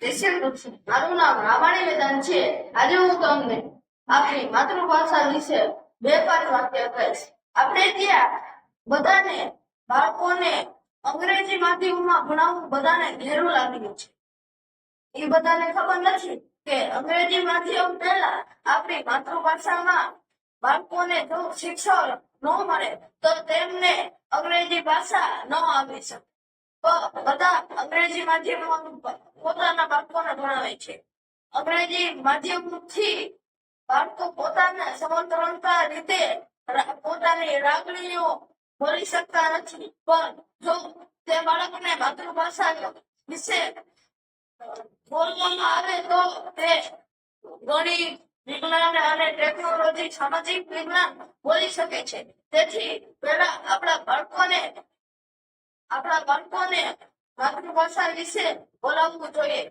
મારું નામ રામાણી વેદાંત છે. આજે હું તમને આપણી માતૃભાષા વિશે 2-5 વાક્ય કહીશ. આપણે ત્યાં બધાને બાળકોને અંગ્રેજી માધ્યમમાં ભણાવવું બધાને ઘેરું લાગ્યું છે. એ બધાને ખબર નથી કે અંગ્રેજી માધ્યમ પહેલા આપણી માતૃભાષામાં બાળકોને જો શિક્ષણ ન મળે તો તેમને અંગ્રેજી ભાષા ન આવડી શકે. બધા અંગ્રેજી માધ્યમમાં પોતાના બાળકોને ભણાવે છે. અંગ્રેજી માધ્યમથી બાળકો પોતાને સ્વતંત્રતા રીતે પોતાની લાગણીઓ બોલી શકતા નથી. પણ જો તે બાળકને માતૃભાષા વિશે બોલવામાં આવે તો તે ગણિત, વિજ્ઞાન અને ટેકનોલોજી, સામાજિક વિજ્ઞાન બોલી શકે છે. તેથી પહેલા આપણા બાળકોને માતૃભાષા વિશે બોલાવવું જોઈએ.